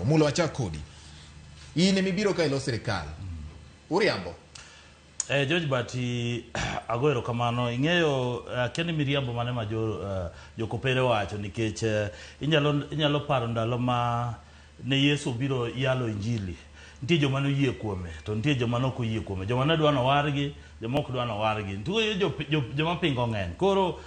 mulo acha kodi ine mibiro ka ilo serikal uriambo George Bati agoero kamano ing'eyo keni miriambo mane ma jo kopere wacho nikech inyalo paro ndalo ma ne Yesu biro yalo injili nitie joma no yie kuome to nitie joma no oyie kuome joma ne dwano wargi joma ok dwano wargi nitie joma pingo ng'eny koro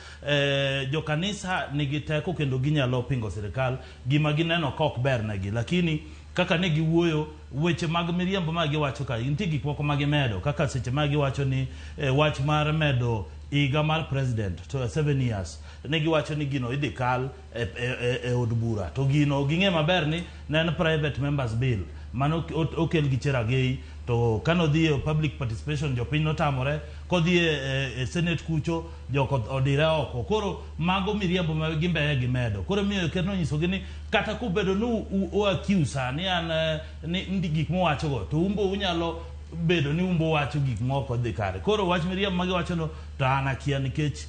jo kanisa nigi teko kendo ginyalo pingo sirikal gima gineno ka ok ber negi lakini kaka ne giwuoyo weche mag miriambo ma giwacho ka nitie gik moko ma gimedo kaka seche ma giwacho ni wach mar medo higa mar president to 7 years ne giwacho ni gino idhi kal e od bura to gino ging'e maber ni en private members bill mano okel gi cheragei to kano dhi e public participation jopiny notamore kodhi e senate kucho joko odire oko koro mago miriambo ma gimbe gimedo koro miyo kerno nyisogi ni kata kubedo nu o accuse ni an ni gik mowacho go to umbo unyalo bedo ni umbo wacho gik moko dhi kare koro wach miriambo magi wacho no to ana kia nikech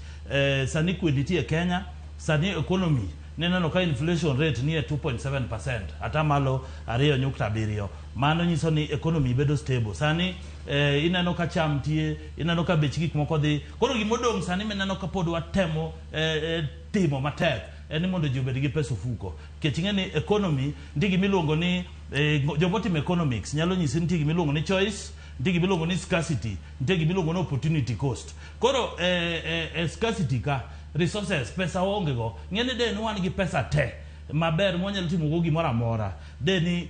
sani kwediti e Kenya sani economy neno ka inflation rate ni 2.7% ata malo 2.7 mano nyiso ni economy bedo stable sani ineno ka cham tie ineno ka bech gik moko dhi koro gimodong sani meneno ka pod watemo timo matek en mondo ji obed gi pesa fuko kech ng'eni economy ndigi miluongo ni jomotim economics nyalo nyisi nitie gimiluongo ni choice nitie gimiluongo ni scarcity nitie gimiluongo ni opportunity cost koro scarcity ka resources pesa onge go ng'eni den wan gi pesa te maber mwanyalo timo go gimoro amora deni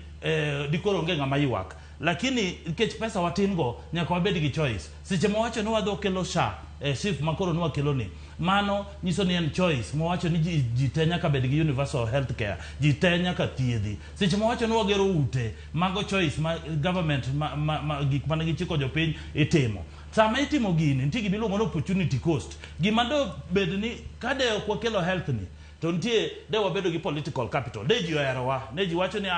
dikoro onge ng'ama ywak lakini kech pesa watin go nyaka wabed gi choice seche mowacho ni wadho kelo sha shift makoro nwa kelo ni mano nyiso ni en choice mowacho ni ji te nyaka bed gi universal health care ji te nyaka thiedhi seche mowacho ni wagero ute mago choice ma government gik mane gichiko jopiny itimo sama itimo gini nitie gimiluongo ni opportunity cost gima do bed ni kade ok wakelo health ni to nitie de wabedo gi political capital de ji oherowa ne ji wacho ni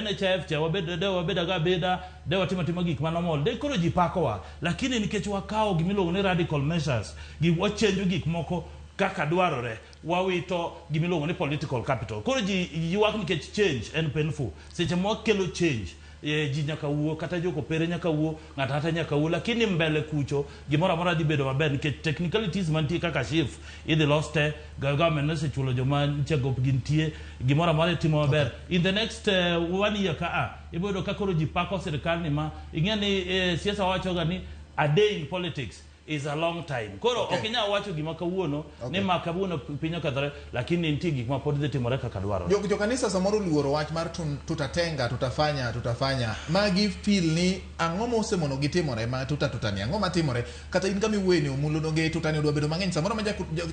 NHIF cha wabedo ga beda de watimo gik manomol de koro ji pakowa lakini nikech wakawo gimiluongo ni radical measures wachenjo gik moko kaka dwarore wawito gimiluongo ni political capital koro ji ywak nikech change en painful seche mo kelo change ji nyaka wuo kata joko pere nyaka wuo ng'ata hata nyaka wuo lakini mbele kucho gimoro amora dhi bedo maber nikech technicalities mantie kaka shift idhi loste government no sechulo joma nchego gintie gimoro amora timo maber in the next 1 year ka ibodo ka koro ji pako sirikal ni ma ing'eni siasa wacho ga ni a day in politics is a long time koro okinya wacho gima kawuono ni ma kawuono pinyo kadhore lakini nitie gik ma pod dhi timore kaka dwaro jo kanisa samoro luoro wach mar tutatenga tutafanya magi feel ni ang'o mosemono gitimore ma tutatani ang'o matimore kata in kami wueni omulo donge tutani odwa bedo mang'eny samoro ma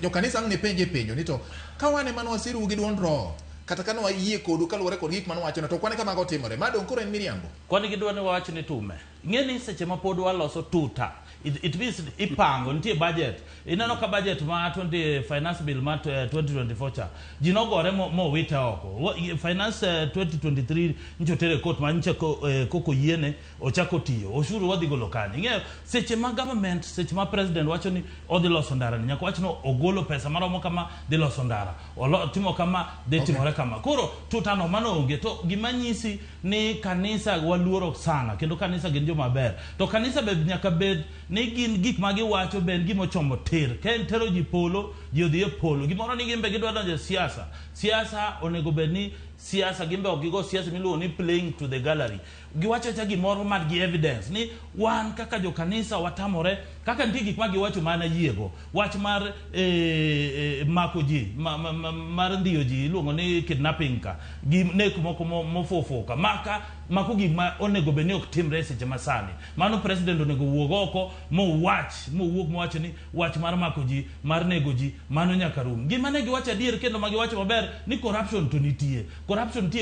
jo kanisa ang' ne penjo ni to kawane mano wasiru gi duond roho kata kano wayie kodu kaluwore kod gik mano wacho to kwane kama gotimore ma dong koro en miriambo kwani gidwa ni wawach ni tume ng'eni seche ma pod waloso tuta it means ipango nitie budget ineno ka budget ma 20 finance bill ma 2024 cha jinogore mo wita oko finance 2023 nchotere court ma nche koko yiene ochako tiyo oshuru wadhi golo kani ng'eyo seche ma government seche ma president wacho ni odhi loso ndara ni nyaka wacho no ogolo pesa maromo kama dhi loso ndara timo kama de timore kama koro tutano mano onge to gimanyisi ni kanisa waluoro sana kendo kanisa gin joma ber to kanisa be nyaka bed ni gin gik magi wacho ben gimo chomo ter ken tero ji polo ji odhi e polo gimoro ni gimbe gidwa donjo siasa onego bed ni siasa gimbe ogigo siasa miluongo ni playing to the gallery giwacho cha gimoro mar gi evidence ni wan kaka jo kanisa watamore kaka nitie gik magi wacho mana yiego wach mar mako ji mar ndiyo ji iluongo ni kidnapping ka gi nek moko mofofoka mako gik ma onego bed ni ok timre seche masani mano president onego wuog oko mowuog mowacho ni wach mar mako ji mar nego ji mano nyaka rum gima ne giwacho adier kendo ma giwacho maber ni corruption to nitie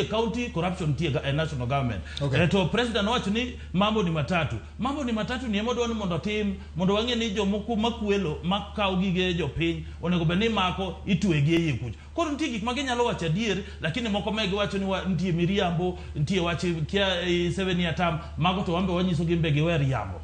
county corruption tie national government to president wacho ni mambo ni matatu ni emo dwani mondo tim mondo wang'e ni jomoko makwelo makaw gige jopiny onego bed ni mako itwegi e kucho koro nitie gik magi nyalo wacho adier lakini moko megi wacho ni nitie miriambo nitie wach kia 7 year term mago to wambe wanyiso gimbe giwer yambo